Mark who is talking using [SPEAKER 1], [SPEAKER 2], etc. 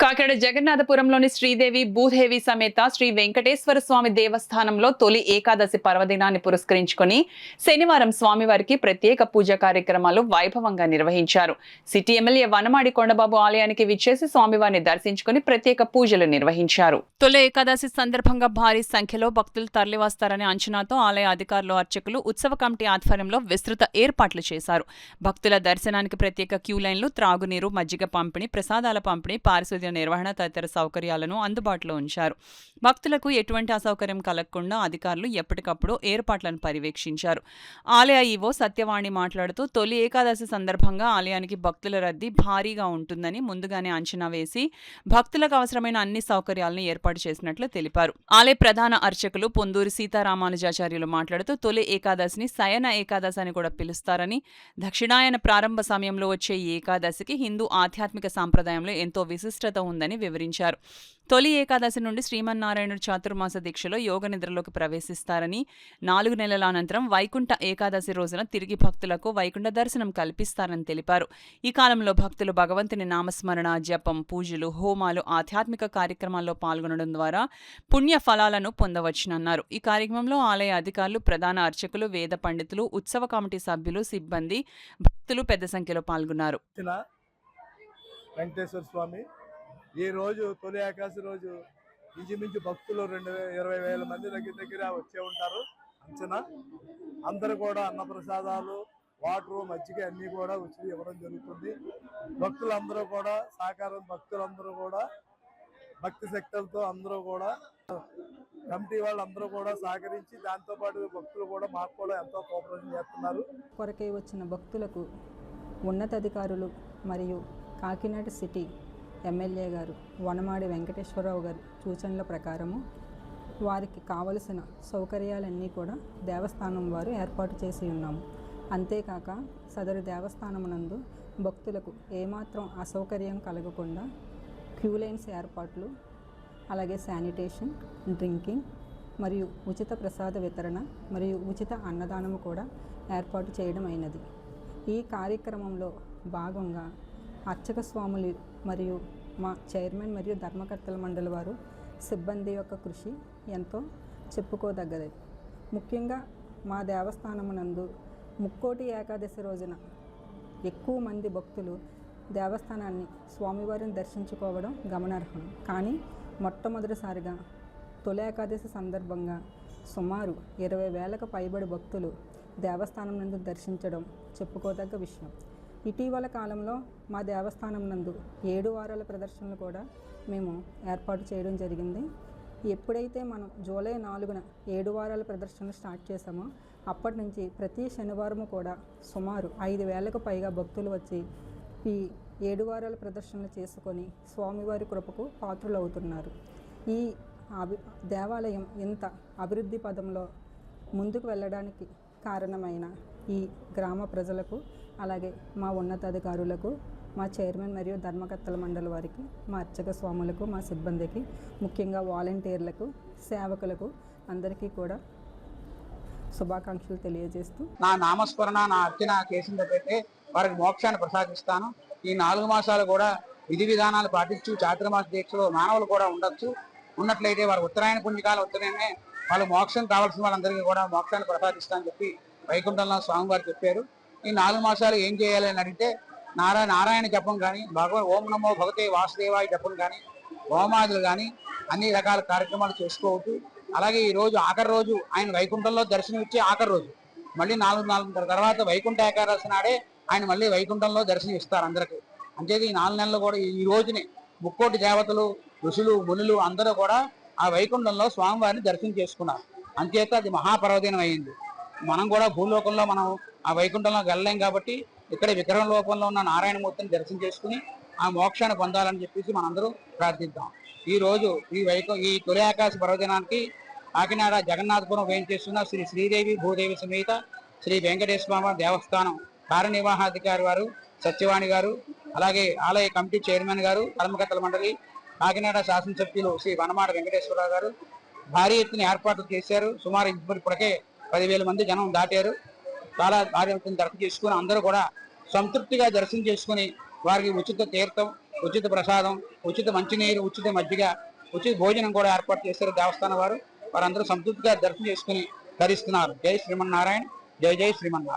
[SPEAKER 1] కాకినాడ జగన్నాథపురంలోని శ్రీదేవి భూదేవి సమేత శ్రీ వెంకటేశ్వర స్వామి దేవస్థానంలో తొలి ఏకాదశి పర్వదినాన్ని పురస్కరించుకొని శనివారం స్వామివారికి ప్రత్యేక పూజా కార్యక్రమాలు వైభవంగా నిర్వహించారు. సిటీ ఎమ్మెల్యే వనమాడి కొండబాబు ఆలయానికి విచ్చేసి స్వామివారిని దర్శించుకుని ప్రత్యేక పూజలు నిర్వహించారు. తొలి ఏకాదశి సందర్భంగా భారీ సంఖ్యలో భక్తులు తరలివస్తారనే అంచనాతో ఆలయ అధికారులు, అర్చకులు ఉత్సవ కమిటీ ఆధ్వర్యంలో విస్తృత ఏర్పాట్లు చేశారు. భక్తుల దర్శనానికి ప్రత్యేక క్యూ లైన్లు, త్రాగునీరు, మజ్జిగ పంపిణీ, ప్రసాదాల పంపిణీ, పారిశుద్ధ్య నిర్వహణ తదితర సౌకర్యాలను అందుబాటులో ఉంచారు. భక్తులకు ఎటువంటి అసౌకర్యం కలగకుండా అధికారులు ఎప్పటికప్పుడు ఏర్పాట్లను పర్యవేక్షించారు. ఆలయ ఈవో సత్యవాణి మాట్లాడుతూ తొలి ఏకాదశి సందర్భంగా ఆలయానికి భక్తుల రద్దీ భారీగా ఉంటుందని ముందుగానే అంచనా వేసి భక్తులకు అవసరమైన అన్ని సౌకర్యాలను ఏర్పాటు చేసినట్లు తెలిపారు. ఆలయ ప్రధాన అర్చకులు పొందూరి సీతారామానుజాచార్యులు మాట్లాడుతూ తొలి ఏకాదశిని శయన ఏకాదశి అని కూడా పిలుస్తారని, దక్షిణాయన ప్రారంభ సమయంలో వచ్చే ఈ ఏకాదశికి హిందూ ఆధ్యాత్మిక సాంప్రదాయంలో ఎంతో విశిష్టత ఉందని వివరించారు. తొలి ఏకాదశి నుండి శ్రీమన్నారాయణుడు చాతుర్మాస దీక్షలో యోగ నిద్రలోకి ప్రవేశిస్తారని, 4 నెలల అనంతరం వైకుంఠ ఏకాదశి రోజున తిరిగి భక్తులకు వైకుంఠ దర్శనం కల్పిస్తారని తెలిపారు. ఈ కాలంలో భక్తులు భగవంతుని నామస్మరణ, జపం, పూజలు, హోమాలు, ఆధ్యాత్మిక కార్యక్రమాల్లో పాల్గొనడం ద్వారా పుణ్య ఫలాలను పొందవచ్చునన్నారు. ఈ కార్యక్రమంలో ఆలయ అధికారులు, ప్రధాన అర్చకులు, వేద పండితులు, ఉత్సవ కమిటీ సభ్యులు, సిబ్బంది, భక్తులు పెద్ద సంఖ్యలో పాల్గొన్నారు.
[SPEAKER 2] వెంకటేశ్వర స్వామి ఈ రోజు తొలి ఏకాదశి రోజు ఇంచుమించు భక్తులు 20,000 మంది దగ్గర వచ్చే ఉంటారు అంచనా. అందరూ కూడా అన్నప్రసాదాలు, వాటరు, మజ్జిగ అన్నీ కూడా ఉచిత ఇవ్వడం జరుగుతుంది. భక్తులందరూ కూడా సహకారం, భక్తులందరూ కూడా భక్తి శక్తులతో అందరూ కూడా కమిటీ వాళ్ళందరూ కూడా సహకరించి దాంతోపాటు భక్తులు కూడా మాకు కూడా ఎంతో కోఆపరేషన్ చేస్తున్నారు.
[SPEAKER 3] కొరకై వచ్చిన భక్తులకు ఉన్నతాధికారులు మరియు కాకినాడ సిటీ ఎమ్మెల్యే గారు వనమాడి వెంకటేశ్వరరావు గారి సూచనల ప్రకారము వారికి కావలసిన సౌకర్యాలన్నీ కూడా దేవస్థానం వారు ఏర్పాటు చేసి ఉన్నాము. అంతేకాక సదరు దేవస్థానమునందు భక్తులకు ఏమాత్రం అసౌకర్యం కలగకుండా క్యూ లైన్స్ ఏర్పాట్లు, అలాగే శానిటేషన్, డ్రింకింగ్ మరియు ఉచిత ప్రసాద వితరణ మరియు ఉచిత అన్నదానము కూడా ఏర్పాటు చేయడం అయినది. ఈ కార్యక్రమంలో భాగంగా అర్చక స్వాములు మరియు మా చైర్మన్ మరియు ధర్మకర్తల మండలి వారు సిబ్బంది యొక్క కృషి ఎంతో చెప్పుకోదగ్గది. ముఖ్యంగా మా దేవస్థానమునందు ముక్కోటి ఏకాదశి రోజున ఎక్కువ మంది భక్తులు దేవస్థానాన్ని, స్వామివారిని దర్శించుకోవడం గమనార్హం. కానీ మొట్టమొదటిసారిగా తొలి ఏకాదశి సందర్భంగా సుమారు 20,000కు పైబడి భక్తులు దేవస్థానం నందు దర్శించడం చెప్పుకోదగ్గ విషయం. ఇటీవల కాలంలో మా దేవస్థానం నందు 7 వారాల ప్రదర్శనలు కూడా మేము ఏర్పాటు చేయడం జరిగింది. ఎప్పుడైతే మనం జూలై 4న 7 వారాల ప్రదర్శనలు స్టార్ట్ చేసామో అప్పటి నుంచి ప్రతి శనివారము కూడా సుమారు 5,000కు పైగా భక్తులు వచ్చి ఈ 7 వారాల ప్రదర్శనలు చేసుకొని స్వామివారి కృపకు పాత్రులు అవుతున్నారు. ఈ దేవాలయం ఇంత అభివృద్ధి పదంలో ముందుకు వెళ్ళడానికి కారణమైన ఈ గ్రామ ప్రజలకు, అలాగే మా ఉన్నతాధికారులకు, మా చైర్మన్ మరియు ధర్మకర్తల మండలి వారికి, మా అర్చక స్వాములకు, మా సిబ్బందికి, ముఖ్యంగా వాలంటీర్లకు, సేవకులకు అందరికీ కూడా శుభాకాంక్షలు తెలియజేస్తూ,
[SPEAKER 4] నా నామస్మరణ, నా అర్చన చేసినట్లయితే వారికి మోక్షాన్ని ప్రసాదిస్తాను. ఈ 4 మాసాలు కూడా విధి విధానాలు పాటించు చాతుర్మాస దీక్షలో మానవులు కూడా ఉన్నట్లయితే వారు ఉత్తరాయణ పుణ్యకాల ఉత్తరాయణే వాళ్ళు మోక్షం కావాల్సిన వాళ్ళందరికీ కూడా మోక్షాన్ని ప్రసాదిస్తానని చెప్పి వైకుంఠంలో స్వామివారు చెప్పారు. ఈ 4 మాసాలు ఏం చేయాలి అని అడిగితే నారాయణ జపం కానీ, ఓం నమో భగవతే వాసుదేవాయ జపం కానీ, హోమాదులు కానీ అన్ని రకాల కార్యక్రమాలు చేసుకోవచ్చు. అలాగే ఈ రోజు ఆఖరి రోజు ఆయన వైకుంఠంలో దర్శనం ఇచ్చే ఆఖరి రోజు, మళ్ళీ 4 తర్వాత వైకుంఠ ఏకాదశి నాడే ఆయన మళ్ళీ వైకుంఠంలో దర్శనం ఇస్తారు అందరికీ. అంతేది ఈ 4 నెలలు కూడా ఈ రోజునే ముక్కోటి దేవతలు, ఋషులు, మునులు అందరూ కూడా ఆ వైకుంఠంలో స్వామివారిని దర్శనం చేసుకున్నారు. అంచేత అది మహాపర్వదినం అయింది. మనం కూడా భూలోకంలో మనం ఆ వైకుంఠంలోకి వెళ్ళలేం కాబట్టి ఇక్కడ విగ్రహం రూపంలో ఉన్న నారాయణమూర్తిని దర్శనం చేసుకుని ఆ మోక్షాన్ని పొందాలని చెప్పేసి మనందరూ ప్రార్థిద్దాం. ఈ రోజు ఈ తొలి ఏకాదశి పర్వదినానికి కాకినాడ జగన్నాథపురం వేయించేస్తున్న శ్రీ శ్రీదేవి భూదేవి సమేత శ్రీ వెంకటేశ్వర దేవస్థానం కార్యనిర్వహణాధికారి వారు సత్యవాణి గారు, అలాగే ఆలయ కమిటీ చైర్మన్ గారు, ధర్మకర్తల మండలి, కాకినాడ శాసనసభ్యులు శ్రీ వనమాడ వెంకటేశ్వరరావు గారు భారీ ఎత్తున ఏర్పాట్లు చేశారు. సుమారు ఇప్పటికే 10,000 మంది జనం దాటారు. చాలా భారీ ఎత్తున దర్శనం చేసుకుని అందరూ కూడా సంతృప్తిగా దర్శనం చేసుకుని వారికి ఉచిత తీర్థం, ఉచిత ప్రసాదం, ఉచిత మంచినీరు, ఉచిత మజ్జిగ, ఉచిత భోజనం కూడా ఏర్పాటు చేశారు దేవస్థానం వారు. వారందరూ సంతృప్తిగా దర్శనం చేసుకుని ధరిస్తున్నారు. జై శ్రీమన్నారాయణ, జై జై శ్రీమన్నారాయణ.